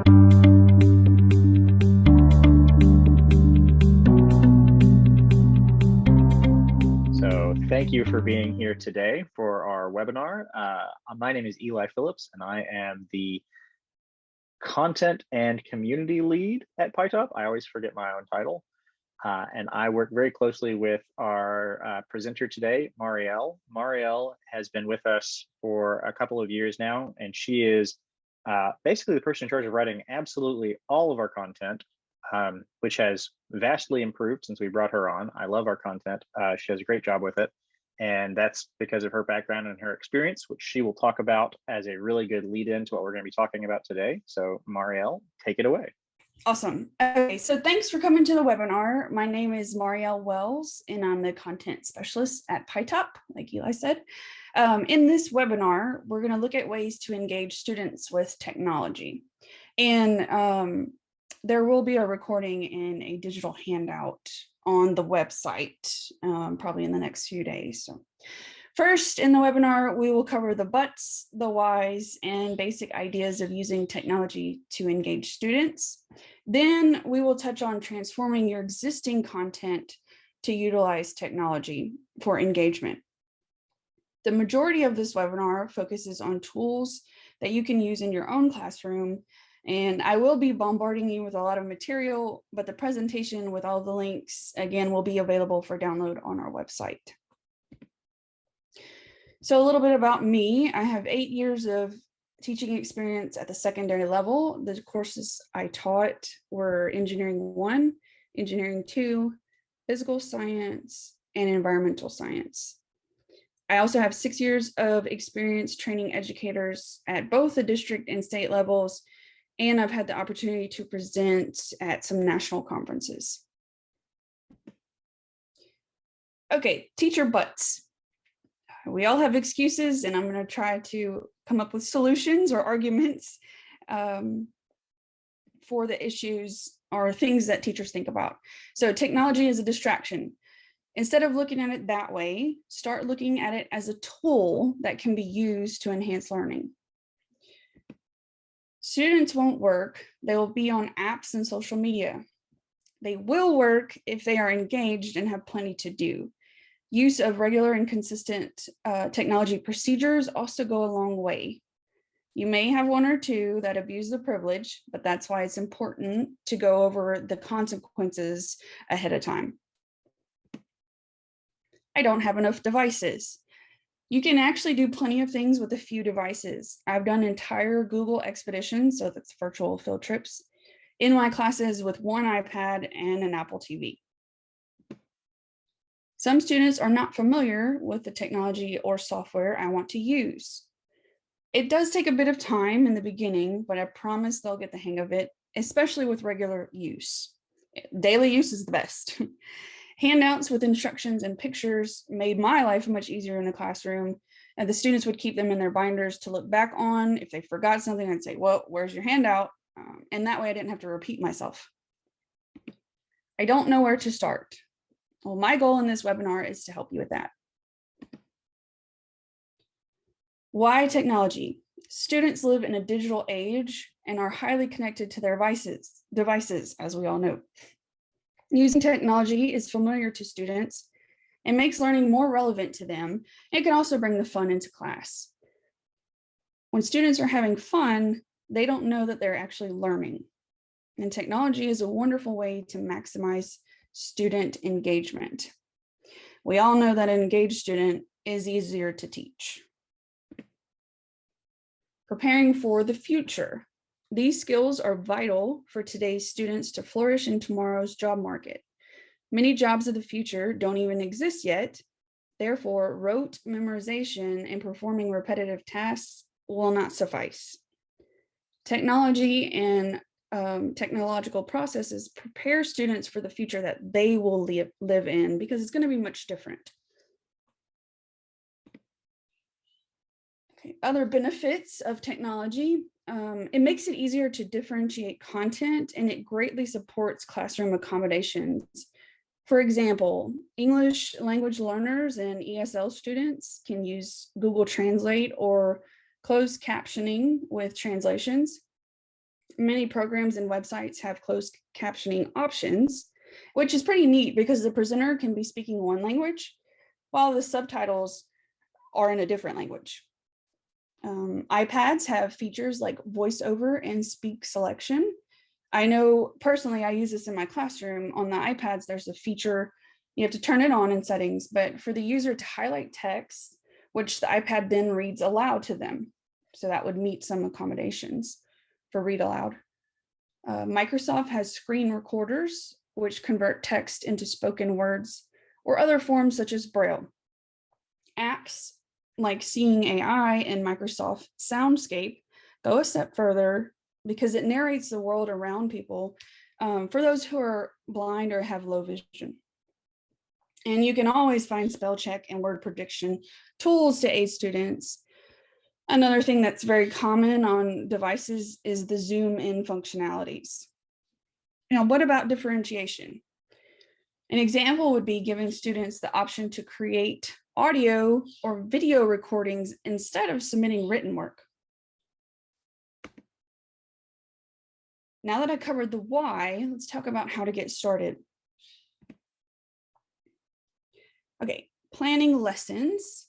So thank you for being here today for our webinar. My name is Eli Phillips, and I am the content and community lead at PyTop. I always forget my own title. And I work very closely with our presenter today, Marielle. Marielle has been with us for a couple of years now, and she is basically the person in charge of writing absolutely all of our content, which has vastly improved since we brought her on. I love our content. She does a great job with it. And that's because of her background and her experience, which she will talk about as a really good lead in to what we're going to be talking about today. So Marielle, take it away. Awesome. Okay, so thanks for coming to the webinar. My name is Marielle Wells, and I'm the content specialist at PyTop, like Eli said. In this webinar, we're going to look at ways to engage students with technology. And there will be a recording and a digital handout on the website, probably in the next few days. So first, in the webinar, we will cover the buts, the whys, and basic ideas of using technology to engage students. Then we will touch on transforming your existing content to utilize technology for engagement. The majority of this webinar focuses on tools that you can use in your own classroom, and I will be bombarding you with a lot of material, but the presentation with all the links, again, will be available for download on our website. So a little bit about me. I have 8 years of teaching experience at the secondary level. The courses I taught were Engineering 1, Engineering 2, Physical Science, and Environmental Science. I also have 6 years of experience training educators at both the district and state levels, and I've had the opportunity to present at some national conferences. Okay, teacher butts. We all have excuses, and I'm going to try to come up with solutions or arguments for the issues or things that teachers think about. So technology is a distraction. Instead of looking at it that way, start looking at it as a tool that can be used to enhance learning. Students won't work. They will be on apps and social media. They will work if they are engaged and have plenty to do. Use of regular and consistent technology procedures also go a long way. You may have one or two that abuse the privilege, but that's why it's important to go over the consequences ahead of time. I don't have enough devices. You can actually do plenty of things with a few devices. I've done entire Google expeditions, so that's virtual field trips, in my classes with one iPad and an Apple TV. Some students are not familiar with the technology or software I want to use. It does take a bit of time in the beginning, but I promise they'll get the hang of it, especially with regular use. Daily use is the best. Handouts with instructions and pictures made my life much easier in the classroom, and the students would keep them in their binders to look back on. If they forgot something, I'd say, well, where's your handout? And that way I didn't have to repeat myself. I don't know where to start. Well, my goal in this webinar is to help you with that. Why technology? Students live in a digital age and are highly connected to their devices, as we all know. Using technology is familiar to students and makes learning more relevant to them. It can also bring the fun into class. When students are having fun, they don't know that they're actually learning. And technology is a wonderful way to maximize student engagement. We all know that an engaged student is easier to teach. Preparing for the future. These skills are vital for today's students to flourish in tomorrow's job market. Many jobs of the future don't even exist yet. Therefore, rote memorization and performing repetitive tasks will not suffice. Technology and technological processes prepare students for the future that they will live in, because it's going to be much different. Okay, other benefits of technology. It makes it easier to differentiate content, and it greatly supports classroom accommodations. For example, English language learners and ESL students can use Google Translate or closed captioning with translations. Many programs and websites have closed captioning options, which is pretty neat because the presenter can be speaking one language while the subtitles are in a different language. iPads have features like voiceover and speak selection. I know personally, I use this in my classroom. On the iPads, there's a feature, you have to turn it on in settings, but for the user to highlight text, which the iPad then reads aloud to them. So that would meet some accommodations for read aloud. Microsoft has screen recorders, which convert text into spoken words or other forms such as Braille. Apps like Seeing AI and Microsoft Soundscape go a step further because it narrates the world around people for those who are blind or have low vision. And you can always find spell check and word prediction tools to aid students. Another thing that's very common on devices is the zoom in functionalities. Now, what about differentiation? An example would be giving students the option to create audio or video recordings instead of submitting written work. Now that I covered the why, let's talk about how to get started. Okay, planning lessons.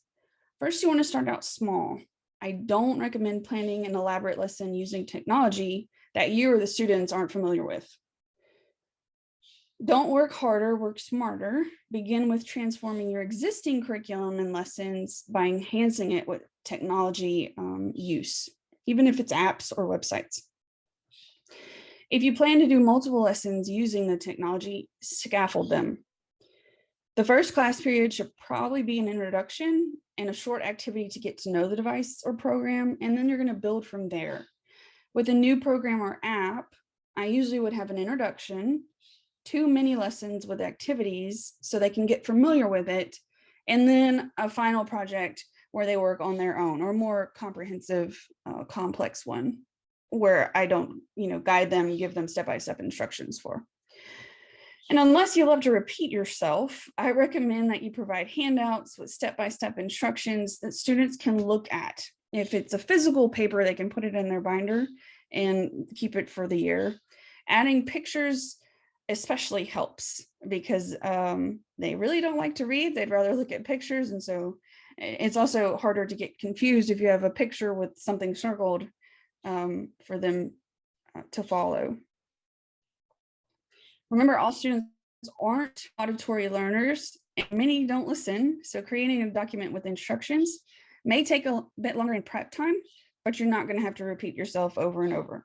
First, you want to start out small. I don't recommend planning an elaborate lesson using technology that you or the students aren't familiar with. Don't work harder, work smarter. Begin with transforming your existing curriculum and lessons by enhancing it with technology use, even if it's apps or websites. If you plan to do multiple lessons using the technology, scaffold them. The first class period should probably be an introduction and a short activity to get to know the device or program, and then you're going to build from there. With a new program or app, I usually would have an introduction, 2 mini lessons with activities so they can get familiar with it, and then a final project where they work on their own, or more comprehensive, complex one where I don't, guide them, give them step-by-step instructions for. And unless you love to repeat yourself, I recommend that you provide handouts with step-by-step instructions that students can look at. If it's a physical paper, they can put it in their binder and keep it for the year. Adding pictures especially helps because they really don't like to read. They'd rather look at pictures. And so it's also harder to get confused if you have a picture with something circled for them to follow. Remember, all students aren't auditory learners and many don't listen. So creating a document with instructions may take a bit longer in prep time, but you're not going to have to repeat yourself over and over.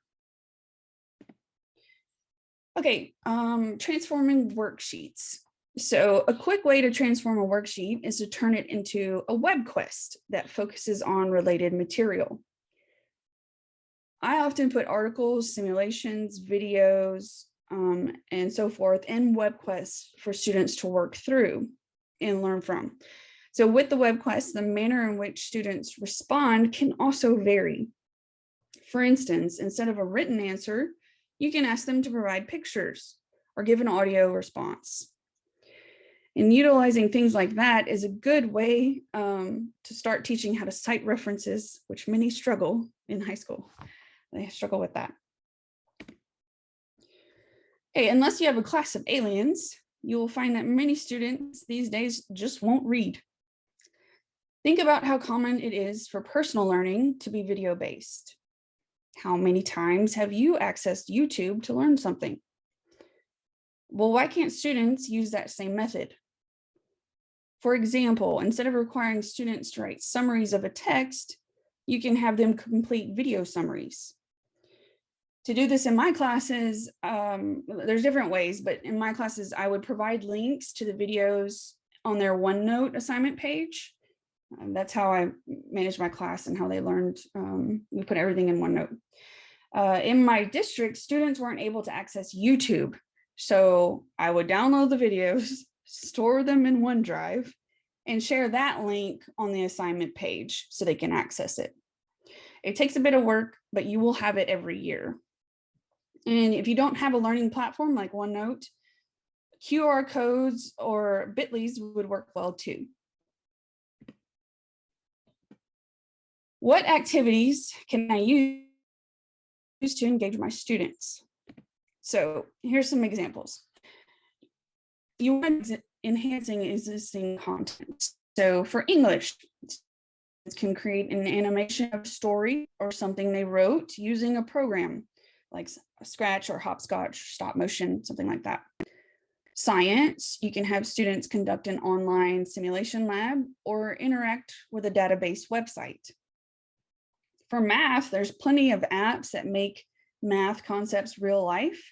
Okay, transforming worksheets. So a quick way to transform a worksheet is to turn it into a web quest that focuses on related material. I often put articles, simulations, videos, and so forth in web quests for students to work through and learn from. So with the web quests, the manner in which students respond can also vary. For instance, instead of a written answer, you can ask them to provide pictures or give an audio response. And utilizing things like that is a good way to start teaching how to cite references, which many struggle in high school. They struggle with that. Okay, unless you have a class of aliens, you will find that many students these days just won't read. Think about how common it is for personal learning to be video-based. How many times have you accessed YouTube to learn something? Well, why can't students use that same method? For example, instead of requiring students to write summaries of a text, you can have them complete video summaries. To do this in my classes, there's different ways, but in my classes, I would provide links to the videos on their OneNote assignment page. That's how I managed my class and how they learned. We put everything in OneNote. In my district, students weren't able to access YouTube. So I would download the videos, store them in OneDrive, and share that link on the assignment page so they can access it. It takes a bit of work, but you will have it every year. And if you don't have a learning platform like OneNote, QR codes or Bitly's would work well too. What activities can I use to engage my students. So here's some examples. You want enhancing existing content. So for English, it can create an animation of story or something they wrote using a program like Scratch or Hopscotch, stop motion, something like that. Science, you can have students conduct an online simulation lab or interact with a database website. For math, there's plenty of apps that make math concepts real life.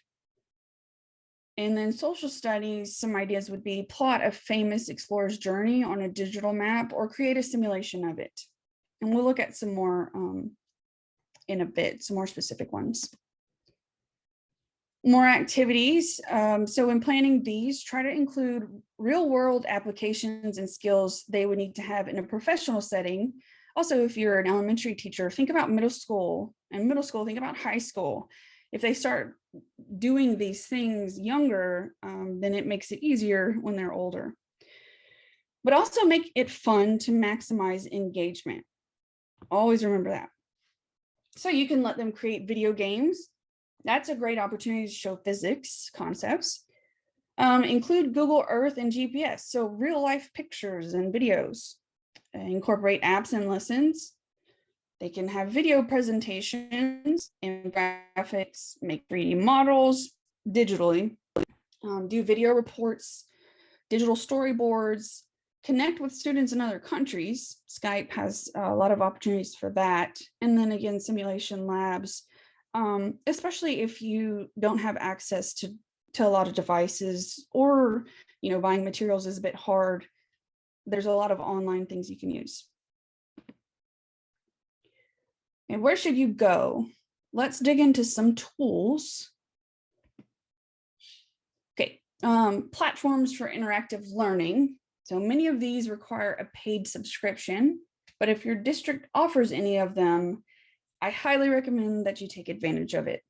And then social studies, some ideas would be plot a famous explorer's journey on a digital map or create a simulation of it. And we'll look at some more in a bit, some more specific ones. More activities. So when planning these, try to include real world applications and skills they would need to have in a professional setting. Also, if you're an elementary teacher, think about middle school, and middle school, think about high school. If they start doing these things younger, then it makes it easier when they're older. But also make it fun to maximize engagement. Always remember that. So you can let them create video games. That's a great opportunity to show physics concepts. Include Google Earth and GPS, so real life pictures and videos. Incorporate apps and lessons. They can have video presentations and graphics, make 3D models digitally, do video reports, digital storyboards, connect with students in other countries. Skype has a lot of opportunities for that. And then again, simulation labs, especially if you don't have access to a lot of devices, or buying materials is a bit hard. There's a lot of online things you can use. And where should you go? Let's dig into some tools. Okay, platforms for interactive learning. So many of these require a paid subscription, but if your district offers any of them, I highly recommend that you take advantage of it.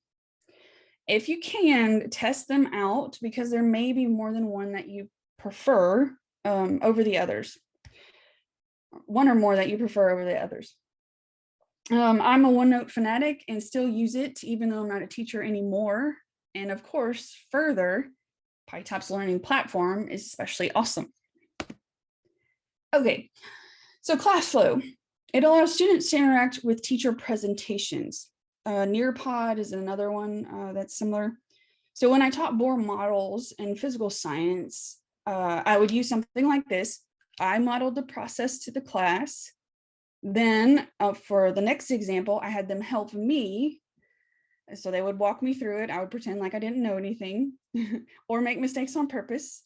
If you can, test them out, because there may be more than one that you prefer over the others. One or more that you prefer over the others. I'm a OneNote fanatic and still use it, even though I'm not a teacher anymore. And of course, further, PyTop's learning platform is especially awesome. Okay, so ClassFlow. It allows students to interact with teacher presentations. Nearpod is another one that's similar. So when I taught Bohr models in physical science, I would use something like this. I modeled the process to the class. Then for the next example, I had them help me. So they would walk me through it. I would pretend like I didn't know anything or make mistakes on purpose.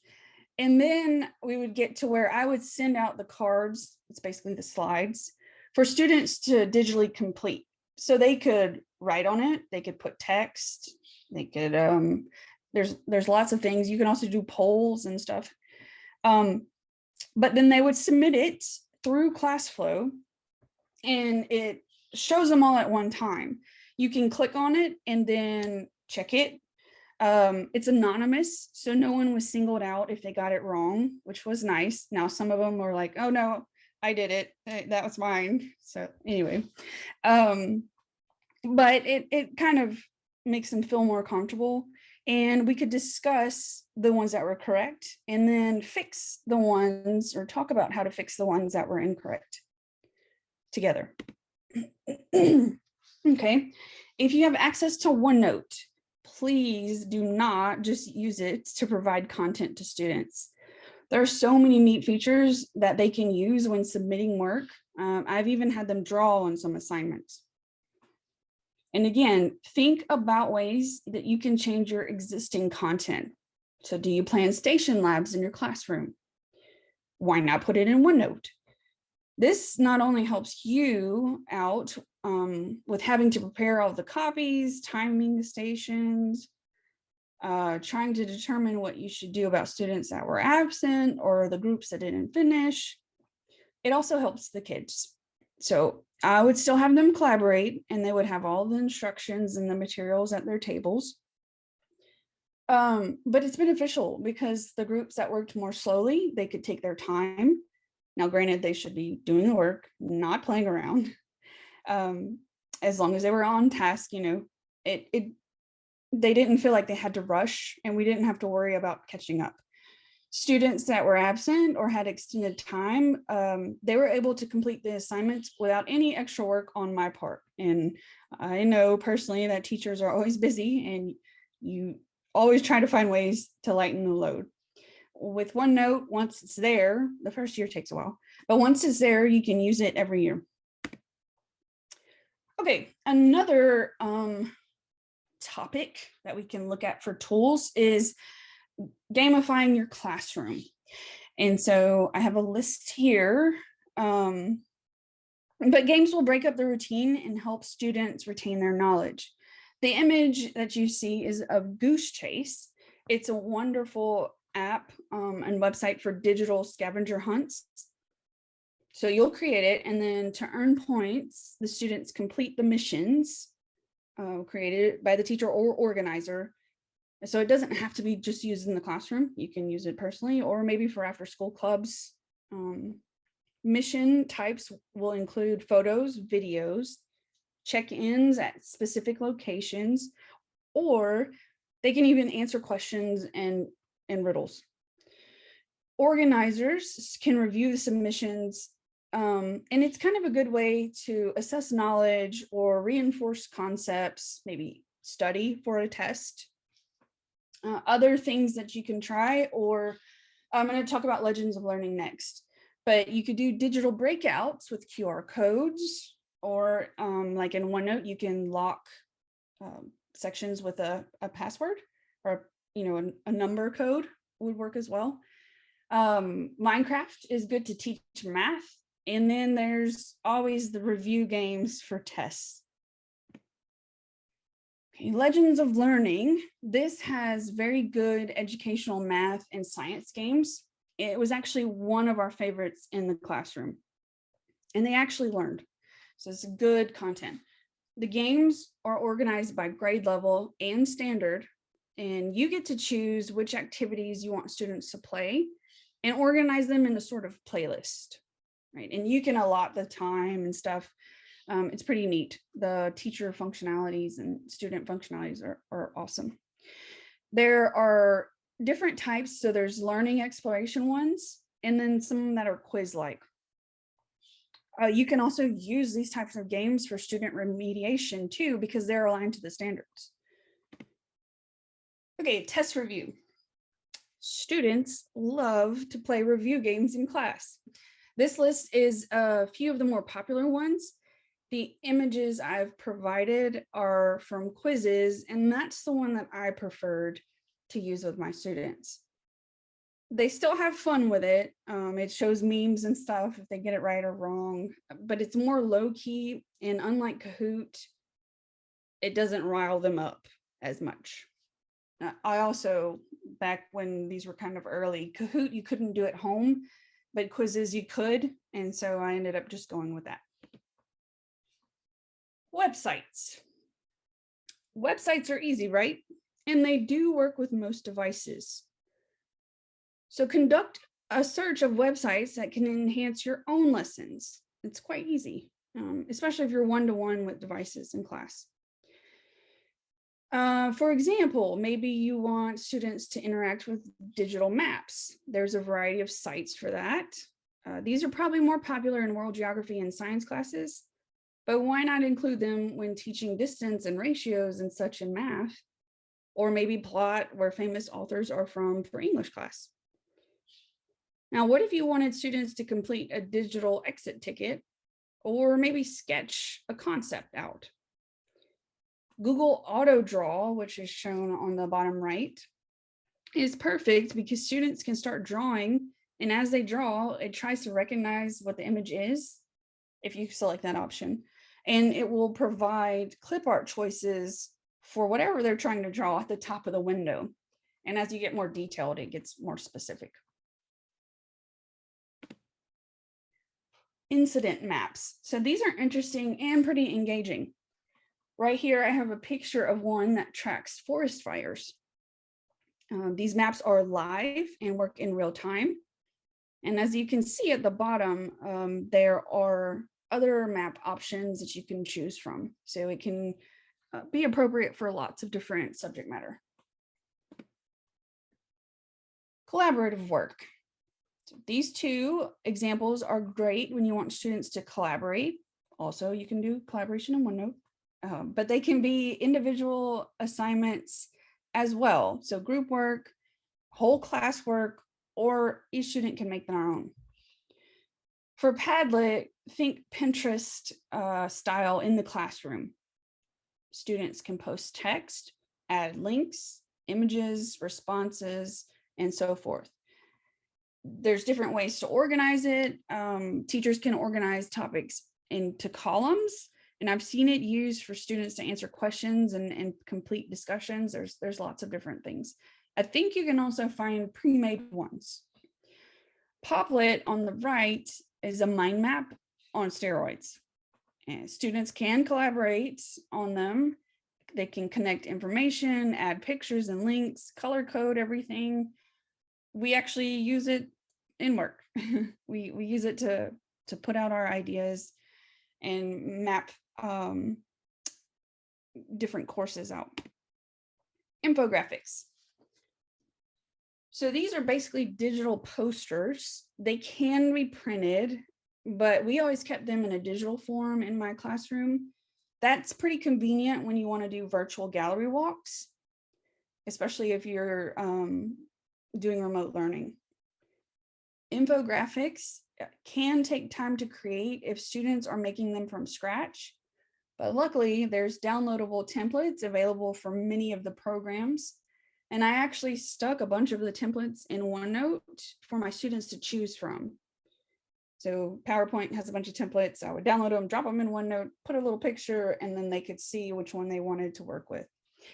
And then we would get to where I would send out the cards, it's basically the slides, for students to digitally complete. So they could write on it, they could put text, they could, there's lots of things. You can also do polls and stuff. But then they would submit it through ClassFlow, and it shows them all at one time. You can click on it and then check it. It's anonymous, so no one was singled out if they got it wrong, which was nice. Now, some of them were like, oh no, I did it. That was mine. So anyway, but it kind of makes them feel more comfortable. And we could discuss the ones that were correct and then fix the ones, or talk about how to fix the ones that were incorrect together. Okay, if you have access to OneNote, please do not just use it to provide content to students. There are so many neat features that they can use when submitting work. I've even had them draw on some assignments. And again, think about ways that you can change your existing content. So do you plan station labs in your classroom? Why not put it in OneNote? This not only helps you out with having to prepare all the copies, timing the stations, trying to determine what you should do about students that were absent or the groups that didn't finish. It also helps the kids. So I would still have them collaborate, and they would have all the instructions and the materials at their tables. But it's beneficial because the groups that worked more slowly, they could take their time. Now, granted, they should be doing the work, not playing around. As long as they were on task, They didn't feel like they had to rush, and we didn't have to worry about catching up. Students that were absent or had extended time, they were able to complete the assignments without any extra work on my part. And I know personally that teachers are always busy, and you always try to find ways to lighten the load. With OneNote, once it's there, the first year takes a while, but once it's there, you can use it every year. Okay, another topic that we can look at for tools is gamifying your classroom. And so I have a list here, but games will break up the routine and help students retain their knowledge. The image that you see is of Goose Chase. It's a wonderful app and website for digital scavenger hunts. So you'll create it, and then to earn points, the students complete the missions created by the teacher or organizer. So it doesn't have to be just used in the classroom. You can use it personally or maybe for after school clubs. Mission types will include photos, videos, check-ins at specific locations, or they can even answer questions and riddles. Organizers can review the submissions, and it's kind of a good way to assess knowledge or reinforce concepts, maybe study for a test. Other things that you can try, or I'm going to talk about Legends of Learning next, but you could do digital breakouts with QR codes, or like in OneNote, you can lock sections with a password, or a number code would work as well. Minecraft is good to teach math, and then there's always the review games for tests. Okay, Legends of Learning. This has very good educational math and science games. It was actually one of our favorites in the classroom, and they actually learned. So it's good content. The games are organized by grade level and standard, and you get to choose which activities you want students to play and organize them in a sort of playlist, right? And you can allot the time and stuff. It's pretty neat. The teacher functionalities and student functionalities are awesome. There are different types. So there's learning exploration ones, and then some that are quiz-like. You can also use these types of games for student remediation too, because they're aligned to the standards. Okay, test review. Students love to play review games in class. This list is a few of the more popular ones. The images I've provided are from quizzes, and that's the one that I preferred to use with my students. They still have fun with it. It shows memes and stuff if they get it right or wrong, but it's more low key, and unlike Kahoot, it doesn't rile them up as much. I also, back when these were kind of early, Kahoot you couldn't do at home, but quizzes you could, and so I ended up just going with that. Websites. Websites are easy, right? And they do work with most devices. So conduct a search of websites that can enhance your own lessons. It's quite easy, especially if you're one-to-one with devices in class. For example, maybe you want students to interact with digital maps. There's a variety of sites for that. These are probably more popular in world geography and science classes, but why not include them when teaching distance and ratios and such in math, or maybe plot where famous authors are from for English class. Now, what if you wanted students to complete a digital exit ticket, or maybe sketch a concept out? Google Auto Draw, which is shown on the bottom right, is perfect because students can start drawing, and as they draw, it tries to recognize what the image is, if you select that option, and it will provide clip art choices for whatever they're trying to draw at the top of the window. And as you get more detailed, it gets more specific. Incident maps. So these are interesting and pretty engaging. Right here, I have a picture of one that tracks forest fires. These maps are live and work in real time. And as you can see at the bottom, there are other map options that you can choose from. So it can be appropriate for lots of different subject matter. Collaborative work. So these two examples are great when you want students to collaborate. Also, you can do collaboration in OneNote, but they can be individual assignments as well. So group work, whole class work, or each student can make their own. For Padlet, think Pinterest style in the classroom. Students can post text, add links, images, responses, and so forth. There's different ways to organize it. Teachers can organize topics into columns, and I've seen it used for students to answer questions and complete discussions. There's lots of different things. I think you can also find pre-made ones. Padlet on the right is a mind map on steroids. And students can collaborate on them. They can connect information, add pictures and links, color code everything. We actually use it in work. we use it to put out our ideas and map different courses out. Infographics. So these are basically digital posters. They can be printed, but we always kept them in a digital form in my classroom. That's pretty convenient when you want to do virtual gallery walks, especially if you're doing remote learning. Infographics can take time to create if students are making them from scratch, but luckily there's downloadable templates available for many of the programs. And I actually stuck a bunch of the templates in OneNote for my students to choose from. So PowerPoint has a bunch of templates. I would download them, drop them in OneNote, put a little picture, and then they could see which one they wanted to work with.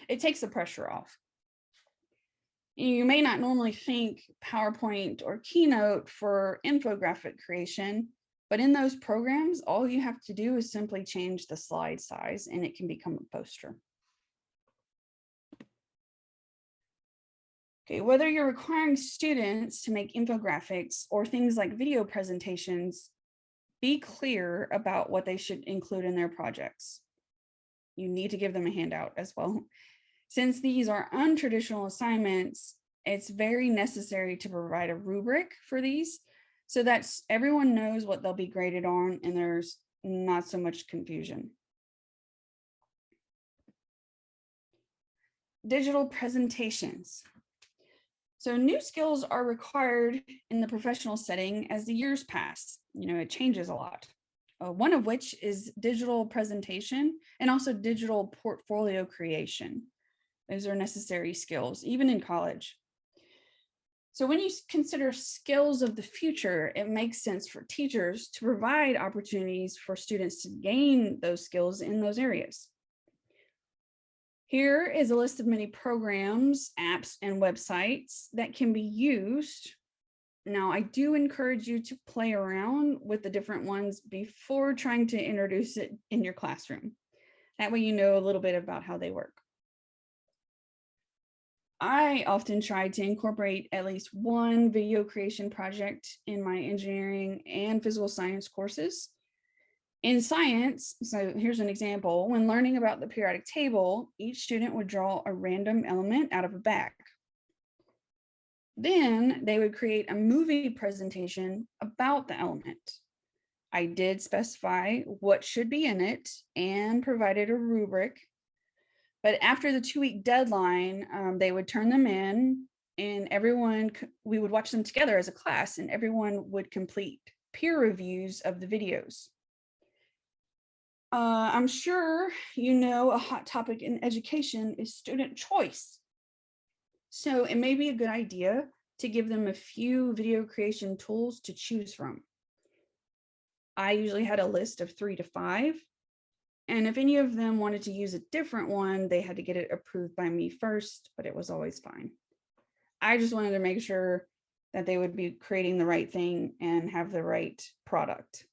It takes the pressure off. You may not normally think PowerPoint or Keynote for infographic creation, but in those programs, all you have to do is simply change the slide size and it can become a poster. Okay, whether you're requiring students to make infographics or things like video presentations, be clear about what they should include in their projects. You need to give them a handout as well. Since these are untraditional assignments, it's very necessary to provide a rubric for these so that everyone knows what they'll be graded on and there's not so much confusion. Digital presentations. So new skills are required in the professional setting as the years pass. It changes a lot. One of which is digital presentation and also digital portfolio creation. Those are necessary skills, even in college. So when you consider skills of the future, it makes sense for teachers to provide opportunities for students to gain those skills in those areas. Here is a list of many programs, apps, and websites that can be used. Now, I do encourage you to play around with the different ones before trying to introduce it in your classroom. That way you know a little bit about how they work. I often try to incorporate at least one video creation project in my engineering and physical science courses. In science, so here's an example, when learning about the periodic table, each student would draw a random element out of a bag. Then they would create a movie presentation about the element. I did specify what should be in it and provided a rubric. But after the 2-week deadline, they would turn them in and we would watch them together as a class and everyone would complete peer reviews of the videos. I'm sure a hot topic in education is student choice. So it may be a good idea to give them a few video creation tools to choose from. I usually had a list of 3 to 5. And if any of them wanted to use a different one, they had to get it approved by me first, but it was always fine. I just wanted to make sure that they would be creating the right thing and have the right product.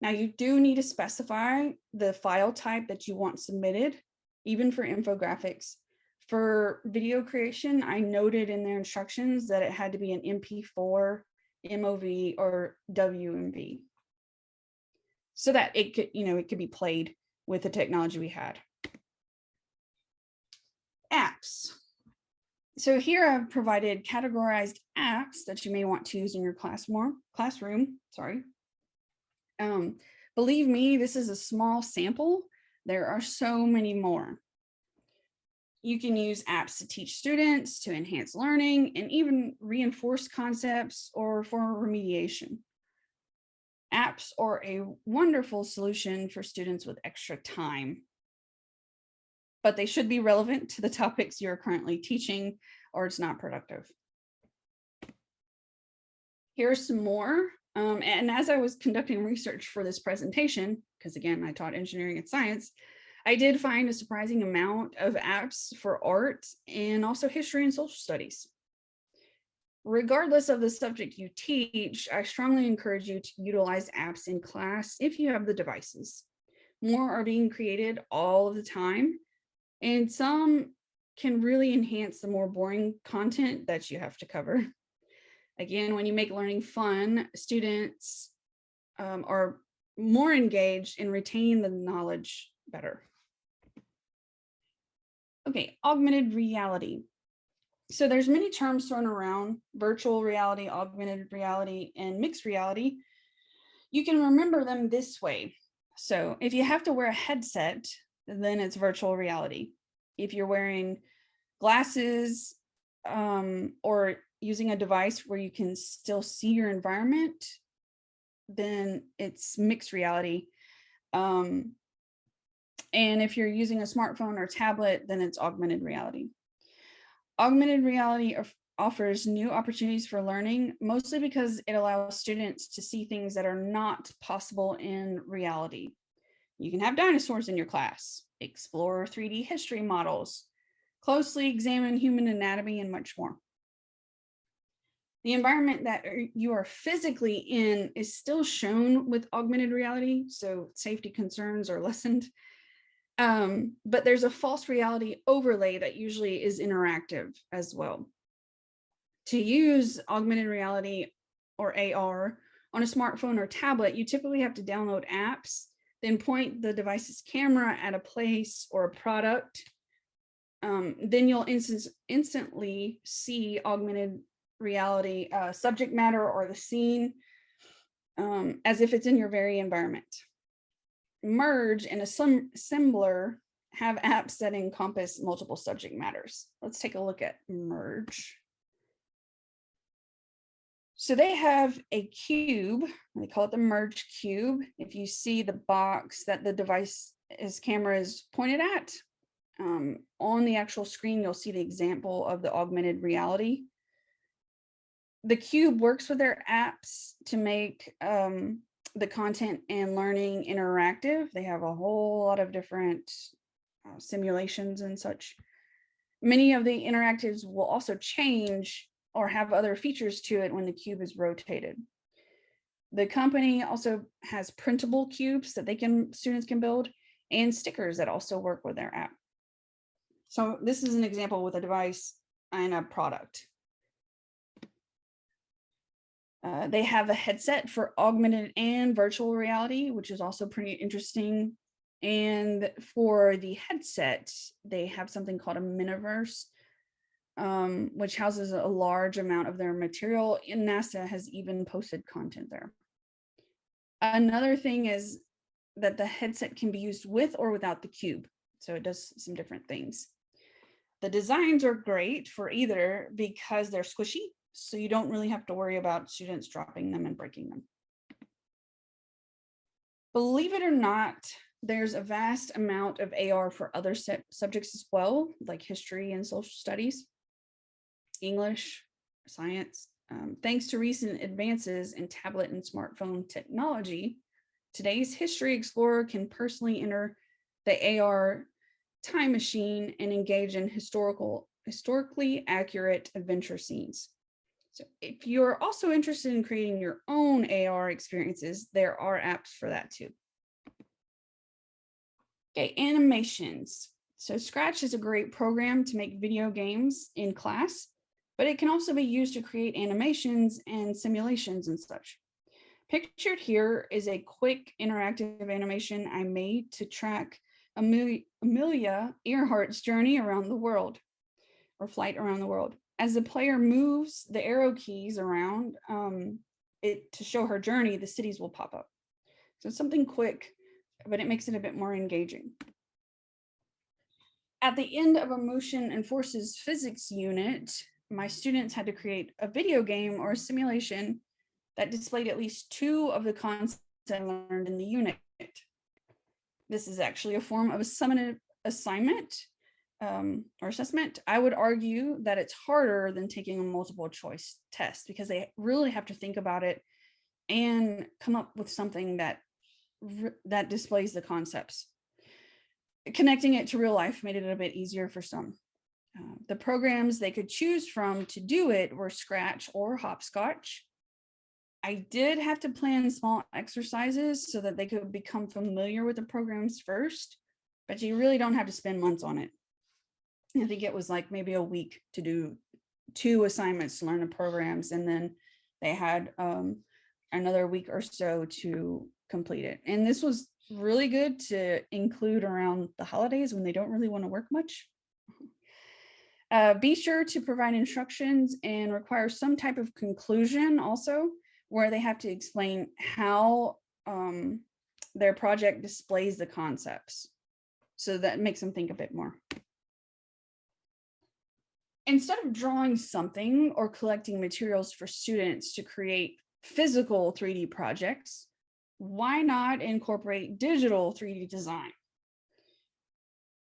Now, you do need to specify the file type that you want submitted, even for infographics. For video creation, I noted in their instructions that it had to be an MP4, MOV, or WMV, so that it could be played with the technology we had. Apps. So here I've provided categorized apps that you may want to use in your classroom. Sorry. Believe me, this is a small sample. There are so many more. You can use apps to teach students, to enhance learning, and even reinforce concepts or for remediation. Apps are a wonderful solution for students with extra time, but they should be relevant to the topics you're currently teaching, or it's not productive. Here's some more. And as I was conducting research for this presentation, because again, I taught engineering and science, I did find a surprising amount of apps for art and also history and social studies. Regardless of the subject you teach, I strongly encourage you to utilize apps in class if you have the devices. More are being created all of the time, and some can really enhance the more boring content that you have to cover. Again, when you make learning fun, students are more engaged in retaining the knowledge better. Okay, augmented reality. So there's many terms thrown around: virtual reality, augmented reality, and mixed reality. You can remember them this way. So if you have to wear a headset, then it's virtual reality. If you're wearing glasses or using a device where you can still see your environment, then it's mixed reality. And if you're using a smartphone or tablet, then it's augmented reality. Augmented reality offers new opportunities for learning, mostly because it allows students to see things that are not possible in reality. You can have dinosaurs in your class, explore 3D history models, closely examine human anatomy, and much more. The environment that you are physically in is still shown with augmented reality, so safety concerns are lessened. But there's a false reality overlay that usually is interactive as well. To use augmented reality or AR on a smartphone or tablet, you typically have to download apps, then point the device's camera at a place or a product. Then you'll instantly see augmented reality subject matter or the scene as if it's in your very environment. Merge and Assembler have apps that encompass multiple subject matters. Let's take a look at Merge. So they have a cube, they call it the Merge cube. If you see the box that the device's camera is pointed at, on the actual screen, you'll see the example of the augmented reality. The cube works with their apps to make the content and learning interactive. They have a whole lot of different simulations and such. Many of the interactives will also change or have other features to it when the cube is rotated. The company also has printable cubes that students can build, and stickers that also work with their app. So this is an example with a device and a product. They have a headset for augmented and virtual reality, which is also pretty interesting. And for the headset, they have something called a Miniverse, which houses a large amount of their material, and NASA has even posted content there. Another thing is that the headset can be used with or without the cube, so it does some different things. The designs are great for either because they're squishy, so you don't really have to worry about students dropping them and breaking them. Believe it or not, there's a vast amount of AR for other subjects as well, like history and social studies, English, science. Thanks to recent advances in tablet and smartphone technology, today's History Explorer can personally enter the AR time machine and engage in historically accurate adventure scenes. So if you're also interested in creating your own AR experiences, there are apps for that too. Okay, animations. So Scratch is a great program to make video games in class, but it can also be used to create animations and simulations and such. Pictured here is a quick interactive animation I made to track Amelia Earhart's journey around the world, or flight around the world. As the player moves the arrow keys around it to show her journey, the cities will pop up. So it's something quick, but it makes it a bit more engaging. At the end of a motion and forces physics unit, my students had to create a video game or a simulation that displayed at least 2 of the concepts I learned in the unit. This is actually a form of a summative assignment or assessment. I would argue that it's harder than taking a multiple choice test because they really have to think about it and come up with something that displays the concepts. Connecting it to real life made it a bit easier for some. The programs they could choose from to do it were Scratch or Hopscotch. I did have to plan small exercises so that they could become familiar with the programs first, but you really don't have to spend months on it. I think it was like maybe a week to do 2 assignments to learn the programs, and then they had another week or so to complete it. And this was really good to include around the holidays when they don't really want to work much. Be sure to provide instructions and require some type of conclusion also, where they have to explain how their project displays the concepts. So that makes them think a bit more. Instead of drawing something or collecting materials for students to create physical 3D projects, why not incorporate digital 3D design?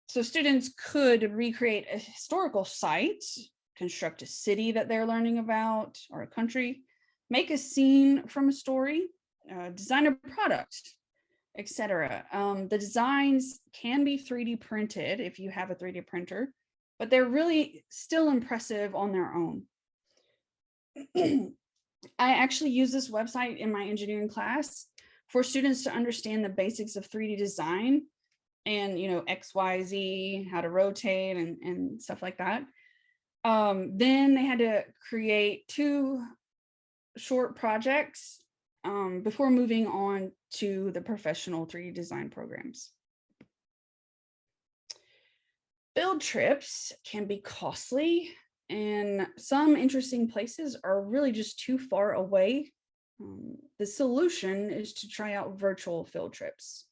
So students could recreate a historical site, construct a city that they're learning about or a country, make a scene from a story, design a product, etc. The designs can be 3D printed if you have a 3D printer, but they're really still impressive on their own. I actually use this website in my engineering class for students to understand the basics of 3D design and, X, Y, Z, how to rotate and stuff like that. Then they had to create 2 short projects before moving on to the professional 3D design programs. Field trips can be costly, and some interesting places are really just too far away. The solution is to try out virtual field trips.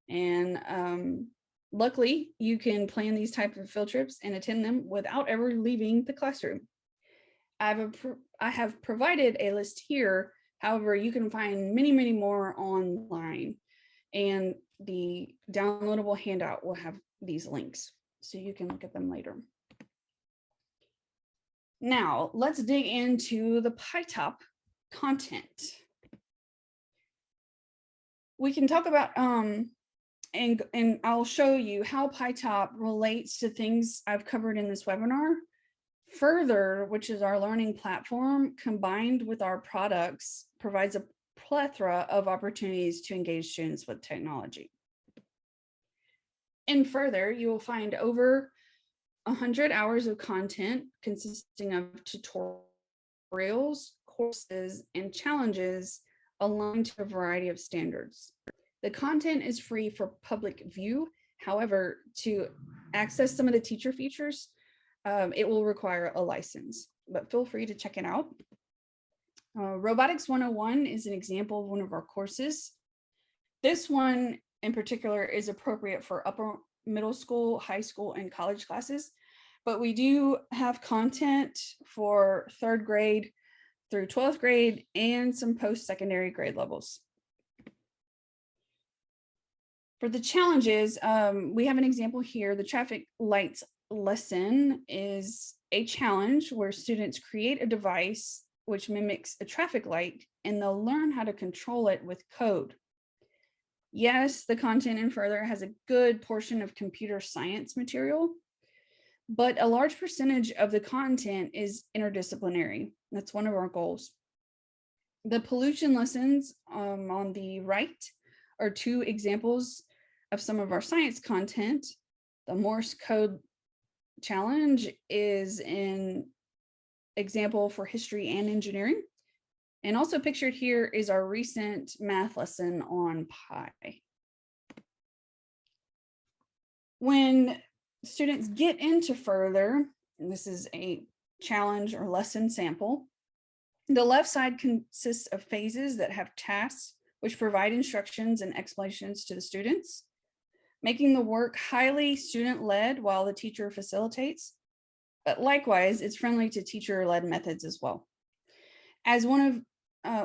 And luckily, you can plan these types of field trips and attend them without ever leaving the classroom. I have provided a list here. However, you can find many, many more online, and the downloadable handout will have these links, so you can look at them later. Now, let's dig into the PyTop content. We can talk about, and I'll show you how PyTop relates to things I've covered in this webinar. Further, which is our learning platform, combined with our products, provides a plethora of opportunities to engage students with technology. And further, you will find over 100 hours of content consisting of tutorials, courses, and challenges aligned to a variety of standards. The content is free for public view. However, to access some of the teacher features, it will require a license, but feel free to check it out. Robotics 101 is an example of one of our courses. This one in particular is appropriate for upper middle school, high school, and college classes, but we do have content for 3rd grade through 12th grade and some post-secondary grade levels. For the challenges, we have an example here. The traffic lights lesson is a challenge where students create a device which mimics a traffic light, and they'll learn how to control it with code. Yes, the content in Further has a good portion of computer science material, but a large percentage of the content is interdisciplinary. That's one of our goals. The pollution lessons on the right are 2 examples of some of our science content. The Morse code challenge is an example for history and engineering. And also pictured here is our recent math lesson on pi. When students get into further, and this is a challenge or lesson sample, the left side consists of phases that have tasks which provide instructions and explanations to the students, making the work highly student-led while the teacher facilitates. But likewise, it's friendly to teacher-led methods as well. As one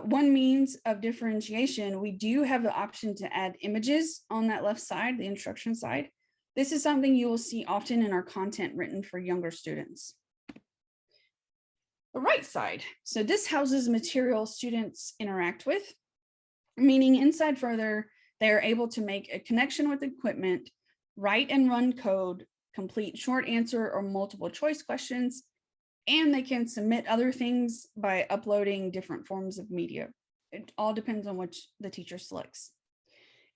means of differentiation, we do have the option to add images on that left side, the instruction side. This is something you will see often in our content written for younger students. The right side. So this houses material students interact with, meaning inside further, they are able to make a connection with equipment, write and run code, complete short answer or multiple choice questions, and they can submit other things by uploading different forms of media. It all depends on which the teacher selects.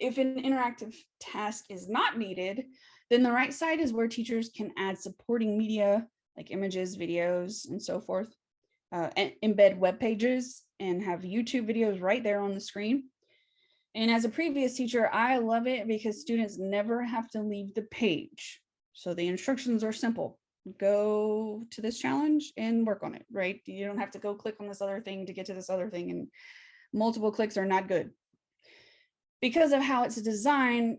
If an interactive task is not needed, then the right side is where teachers can add supporting media like images, videos, and so forth, and embed web pages and have YouTube videos right there on the screen. And as a previous teacher, I love it because students never have to leave the page. So the instructions are simple. Go to this challenge and work on it, right? You don't have to go click on this other thing to get to this other thing, and multiple clicks are not good. Because of how it's designed,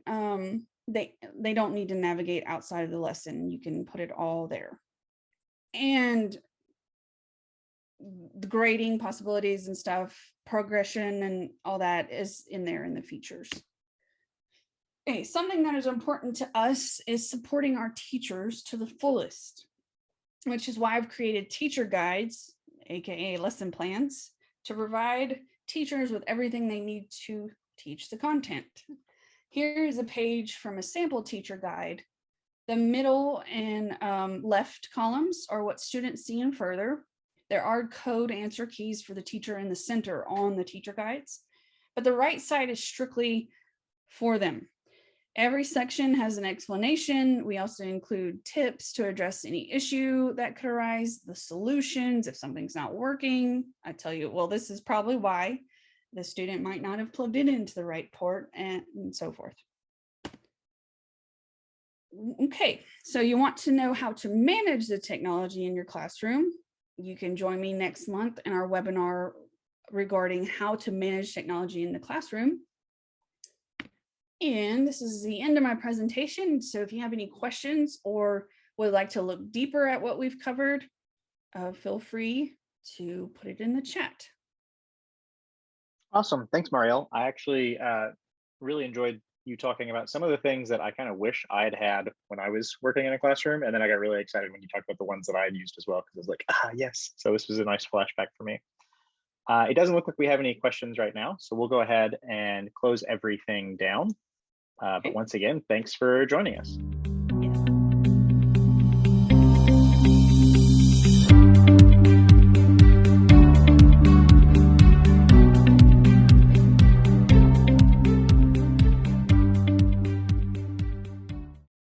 they don't need to navigate outside of the lesson. You can put it all there. And the grading possibilities and stuff, progression and all that is in there in the features. Okay, something that is important to us is supporting our teachers to the fullest, which is why I've created teacher guides, aka lesson plans, to provide teachers with everything they need to teach the content. Here's a page from a sample teacher guide. The middle and left columns are what students see and further. There are code answer keys for the teacher in the center on the teacher guides, but the right side is strictly for them. Every section has an explanation. We also include tips to address any issue that could arise, the solutions if something's not working. I tell you, well, this is probably why the student might not have plugged it into the right port and so forth. Okay, so you want to know how to manage the technology in your classroom. You can join me next month in our webinar regarding how to manage technology in the classroom. And this is the end of my presentation. So if you have any questions or would like to look deeper at what we've covered, feel free to put it in the chat. Awesome. Thanks, Marielle. I actually really enjoyed you talking about some of the things that I kind of wish I had when I was working in a classroom. And then I got really excited when you talked about the ones that I had used as well, because I was like, yes. So this was a nice flashback for me. It doesn't look like we have any questions right now, so we'll go ahead and close everything down. But once again, thanks for joining us.